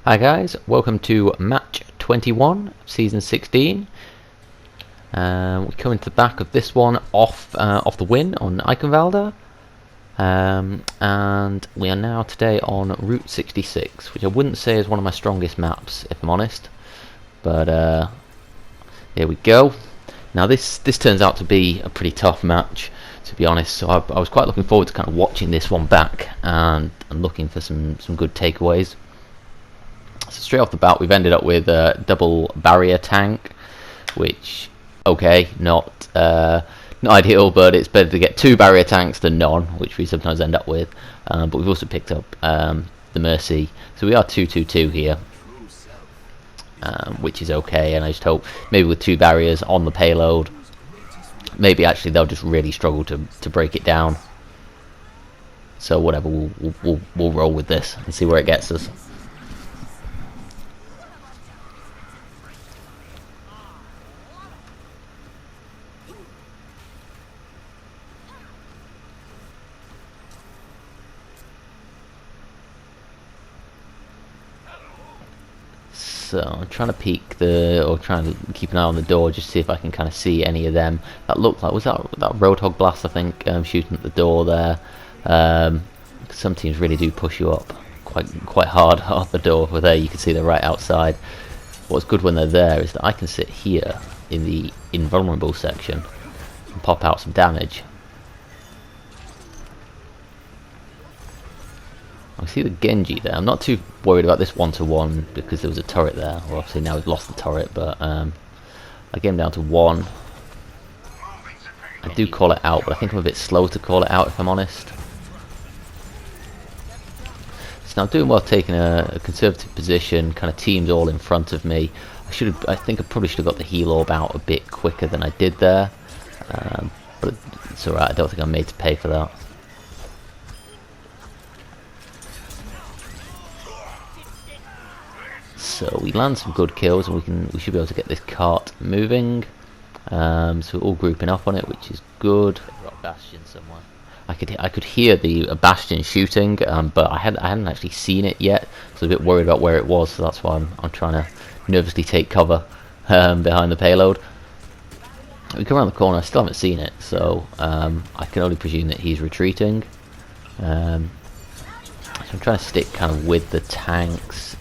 Hi guys, welcome to match 21, season 16. We're coming to the back of this one off the win on Eichenwalde. And we are now today on Route 66, which I wouldn't say is one of my strongest maps, if I'm honest. But here we go. Now this turns out to be a pretty tough match, to be honest. So I was quite looking forward to kind of watching this one back and looking for some good takeaways. So straight off the bat, we've ended up with a double barrier tank, which, okay, not ideal, but it's better to get two barrier tanks than none, which we sometimes end up with. But we've also picked up the Mercy, so we are 2-2-2 here, which is okay. And I just hope maybe with two barriers on the payload, maybe actually they'll just really struggle to break it down. So whatever, we'll roll with this and see where it gets us. So I'm trying to peek trying to keep an eye on the door, just to see if I can kind of see any of them. That looked like, was that Roadhog Blast, I think, shooting at the door there. Some teams really do push you up quite hard off the door. Over there, you can see they're right outside. What's good when they're there is that I can sit here in the invulnerable section and pop out some damage. I see the Genji there. I'm not too worried about this 1-to-1 because there was a turret there. Well, obviously now we've lost the turret, but I get him down to 1. I do call it out, but I think I'm a bit slow to call it out, if I'm honest. So now I'm doing well, taking a conservative position, kind of teams all in front of me. I think I probably should have got the heal orb out a bit quicker than I did there, but it's alright. I don't think I'm made to pay for that. So we land some good kills, and we should be able to get this cart moving. So we're all grouping up on it, which is good. Got Bastion somewhere. I could hear the Bastion shooting, but I hadn't actually seen it yet. So I was a bit worried about where it was. So that's why I'm trying to nervously take cover behind the payload. We come around the corner. I still haven't seen it, so I can only presume that he's retreating. So I'm trying to stick kind of with the tanks.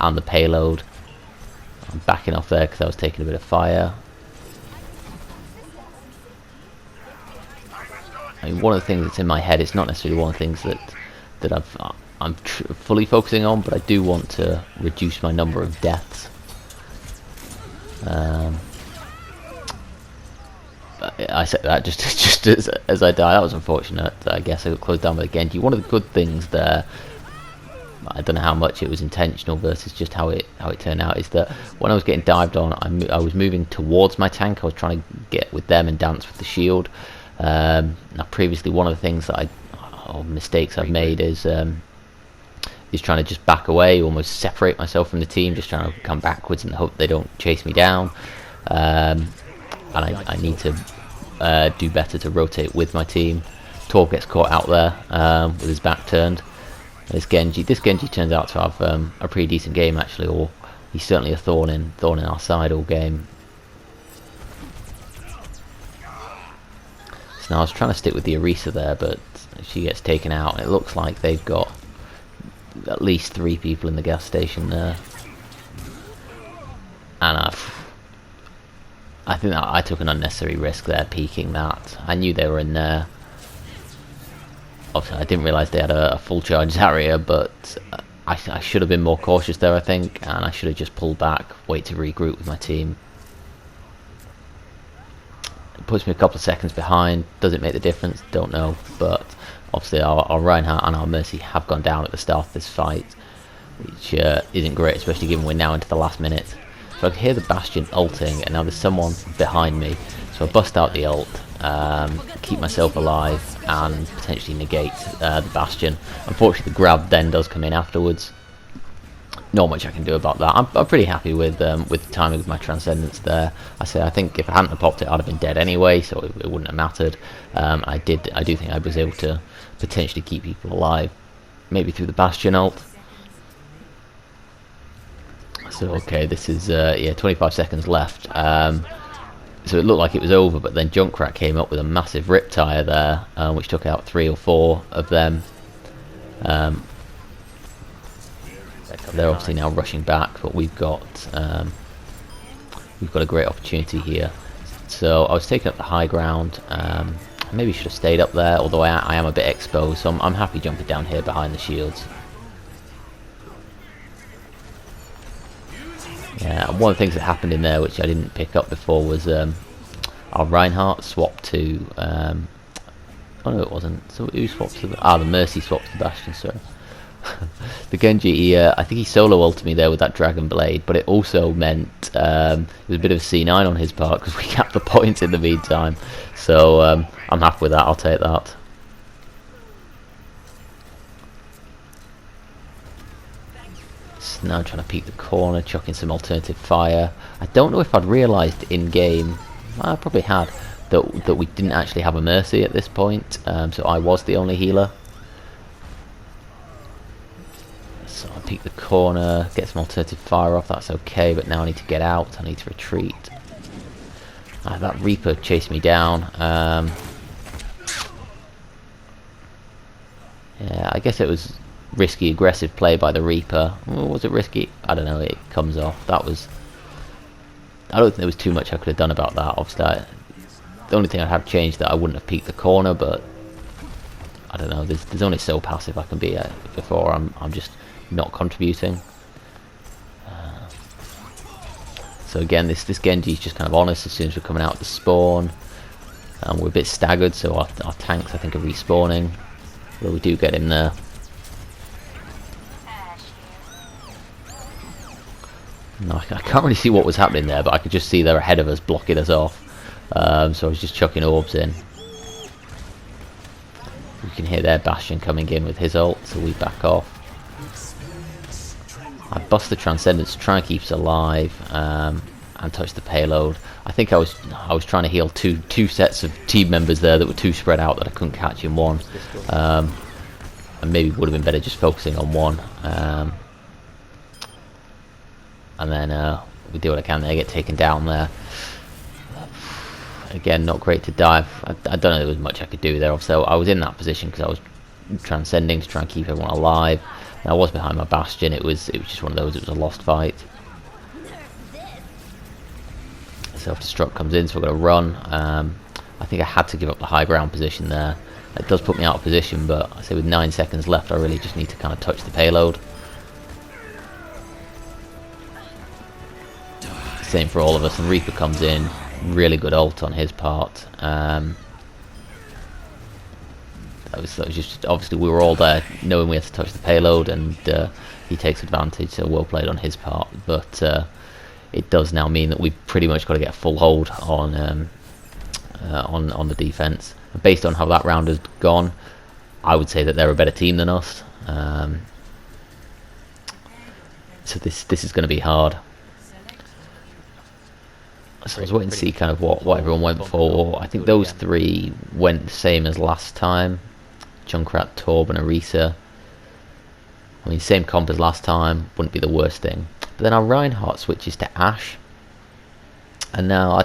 And the payload. I'm backing off there because I was taking a bit of fire. I mean, one of the things that's in my head, it's not necessarily one of the things that I'm fully focusing on, but I do want to reduce my number of deaths. I said that just as I die. That was unfortunate. I guess I got closed down by the Genji. One of the good things there, I don't know how much it was intentional versus just how it turned out, is that when I was getting dived on, I was moving towards my tank. I was trying to get with them and dance with the shield. Now previously, one of the things that mistakes I've made is trying to just back away, almost separate myself from the team, just trying to come backwards and hope they don't chase me down. And I need to do better to rotate with my team. Torb gets caught out there with his back turned. This Genji turns out to have a pretty decent game, actually, or he's certainly a thorn in our side all game. So now I was trying to stick with the Orisa there, but she gets taken out. It looks like they've got at least 3 people in the gas station there, and I think that I took an unnecessary risk there, peeking that. I knew they were in there. Obviously, I didn't realise they had a full charge Zarya, but I should have been more cautious there, I think, and I should have just pulled back, wait to regroup with my team. It puts me a couple of seconds behind. Does it make the difference? Don't know, but obviously our Reinhardt and our Mercy have gone down at the start of this fight, which isn't great, especially given we're now into the last minute. So I can hear the Bastion ulting, and now there's someone behind me, so I bust out the ult, keep myself alive, and potentially negate the Bastion. Unfortunately, the grab then does come in afterwards. Not much I can do about that. I'm pretty happy with the timing of my Transcendence there. I think if I hadn't have popped it, I'd have been dead anyway, so it wouldn't have mattered. I do think I was able to potentially keep people alive, maybe through the Bastion ult. So okay, this is yeah, 25 seconds left. So it looked like it was over, but then Junkrat came up with a massive Riptire there, which took out 3 or 4 of them. They're obviously now rushing back, but we've got a great opportunity here. So I was taking up the high ground. Maybe should have stayed up there, although I am a bit exposed, so I'm happy jumping down here behind the shields. Yeah, one of the things that happened in there, which I didn't pick up before, was our Reinhardt swapped to... oh no, it wasn't. So who swapped to the... the Mercy swapped to Bastion, sorry. The Genji, I think he solo ulted me there with that Dragon Blade, but it also meant it was a bit of a C9 on his part, because we capped the points in the meantime. So I'm happy with that, I'll take that. Now I'm trying to peek the corner, chucking some alternative fire. I don't know if I'd realised in game, I probably had, that we didn't actually have a Mercy at this point, so I was the only healer. So I peek the corner, get some alternative fire off, that's okay, but now I need to get out, I need to retreat. That Reaper chased me down. Yeah, I guess it was risky aggressive play by the Reaper. Was it risky? I don't know, it comes off. That was... I don't think there was too much I could have done about that. Obviously, the only thing I'd have changed that I wouldn't have peeked the corner, but I don't know, there's only so passive I can be before I'm just not contributing. So again, this Genji's just kind of honest as soon as we're coming out of the spawn. We're a bit staggered, so our tanks I think are respawning. But we do get him there. No, I can't really see what was happening there, but I could just see they're ahead of us, blocking us off. So I was just chucking orbs in. You can hear their Bastion coming in with his ult, so we back off. I bust the Transcendence to try and keep us alive, and touch the payload. I think I was trying to heal two sets of team members there that were too spread out that I couldn't catch in one. And maybe would have been better just focusing on one. And then we do what I can there, get taken down there. Again, not great to die. I don't know if there was much I could do there. So I was in that position because I was transcending to try and keep everyone alive. And I was behind my Bastion. It was just one of those. It was a lost fight. Self-destruct comes in, so we're going to run. I think I had to give up the high ground position there. It does put me out of position, but I say with 9 seconds left, I really just need to kind of touch the payload. Same for all of us, and Reaper comes in, really good ult on his part. That was just, obviously we were all there knowing we had to touch the payload, and he takes advantage, so well played on his part. But it does now mean that we've pretty much got to get a full hold on the defense. And based on how that round has gone, I would say that they're a better team than us. So this is going to be hard. So I was waiting to see kind of what everyone went for. I think those three went the same as last time. Junkrat, Torb and Orisa. I mean, same comp as last time, wouldn't be the worst thing. But then our Reinhardt switches to Ashe. And now,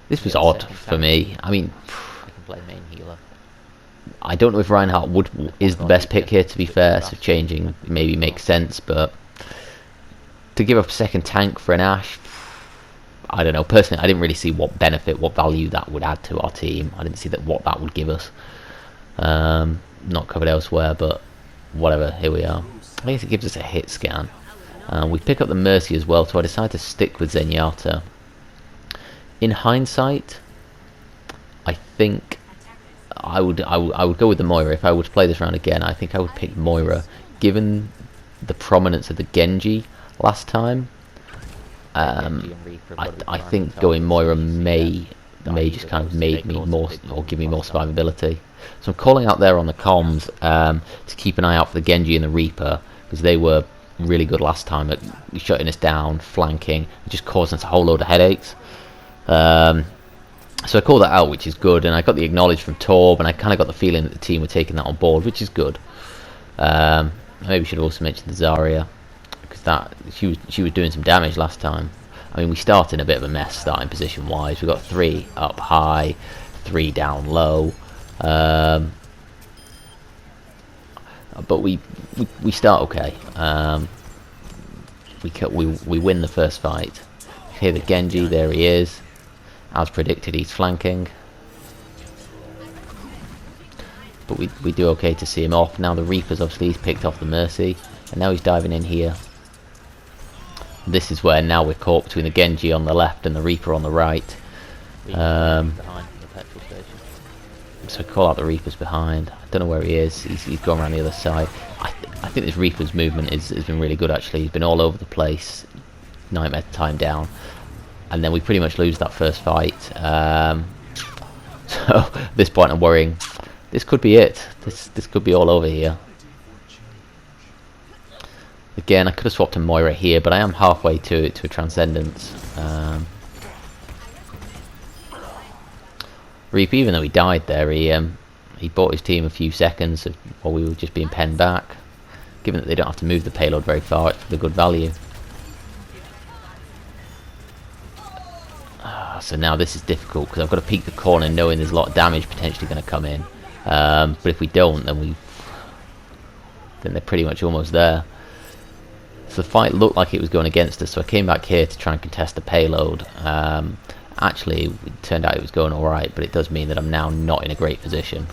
this was odd for me. I mean, I don't know if Reinhardt is the best pick here, to be fair, so changing maybe makes sense, but to give up a second tank for an Ashe, I don't know. Personally, I didn't really see what benefit, what value that would add to our team. I didn't see what that would give us. Not covered elsewhere, but whatever, here we are. I guess it gives us a hit scan. We pick up the Mercy as well, so I decided to stick with Zenyatta. In hindsight, I think I would go with the Moira. If I were to play this round again, I think I would pick Moira, given the prominence of the Genji last time. I think going Moira may just kind of make me more, or give me more survivability. So I'm calling out there on the comms to keep an eye out for the Genji and the Reaper, because they were really good last time at shutting us down, flanking, and just causing us a whole load of headaches. So I called that out, which is good, and I got the acknowledge from Torb, and I kind of got the feeling that the team were taking that on board, which is good. Maybe should have also mentioned the Zarya, because that she was doing some damage last time. I mean, we started in a bit of a mess starting position wise. We got 3 up high, 3 down low, but we start okay. We win the first fight. Here the Genji, there he is. As predicted, he's flanking. But we do okay to see him off. Now the Reaper's obviously he's picked off the Mercy, and now he's diving in here. This is where now we're caught between the Genji on the left and the Reaper on the right. Behind the petrol station. So call out the Reaper's behind. I don't know where he is. He's gone around the other side. I think this Reaper's movement has been really good actually. He's been all over the place. Nightmare time down. And then we pretty much lose that first fight. So at this point I'm worrying. This could be it. This could be all over here. Again, I could have swapped a Moira here, but I am halfway to a Transcendence. Reap, even though he died there, he bought his team a few seconds while we were just being penned back. Given that they don't have to move the payload very far, it's for the good value. So now this is difficult because I've got to peek the corner knowing there's a lot of damage potentially going to come in. But if we don't, then they're pretty much almost there. So the fight looked like it was going against us, so I came back here to try and contest the payload. Actually, it turned out it was going alright, but it does mean that I'm now not in a great position.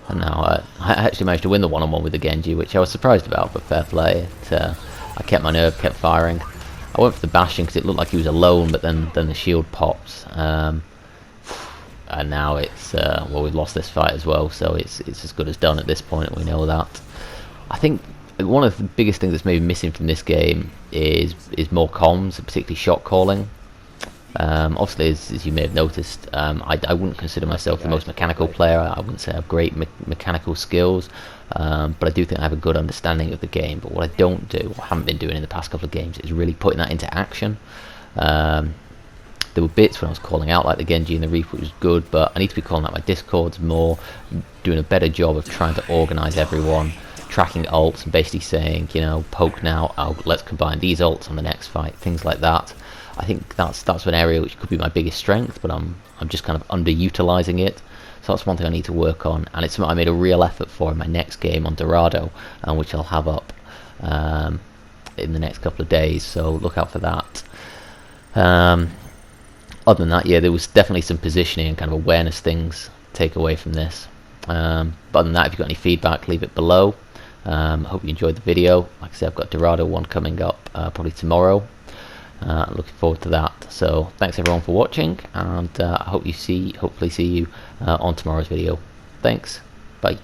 And now I actually managed to win the one-on-one with the Genji, which I was surprised about, but fair play. I kept my nerve, kept firing. I went for the bashing because it looked like he was alone, but then the shield pops. And now it's, well, we've lost this fight as well, so it's as good as done at this point, we know that. I think one of the biggest things that's maybe missing from this game is more comms, particularly shot calling. Obviously, as you may have noticed, I wouldn't consider myself the most mechanical player. I wouldn't say I have great mechanical skills, but I do think I have a good understanding of the game. But what I don't do, or haven't been doing in the past couple of games, is really putting that into action. There were bits when I was calling out like the Genji and the Reaper, which was good, but I need to be calling out my discords more, doing a better job of trying to organise everyone, tracking ults and basically saying, you know, poke now, oh, let's combine these ults on the next fight, things like that. I think that's an area which could be my biggest strength, but I'm just kind of underutilising it. So that's one thing I need to work on, and it's something I made a real effort for in my next game on Dorado, which I'll have up in the next couple of days. So look out for that. Other than that, yeah, there was definitely some positioning and kind of awareness things to take away from this. But other than that, if you've got any feedback, leave it below. Hope you enjoyed the video. Like I said, I've got Dorado 1 coming up probably tomorrow. Looking forward to that. So thanks everyone for watching, and I hope hopefully see you on tomorrow's video. Thanks. Bye.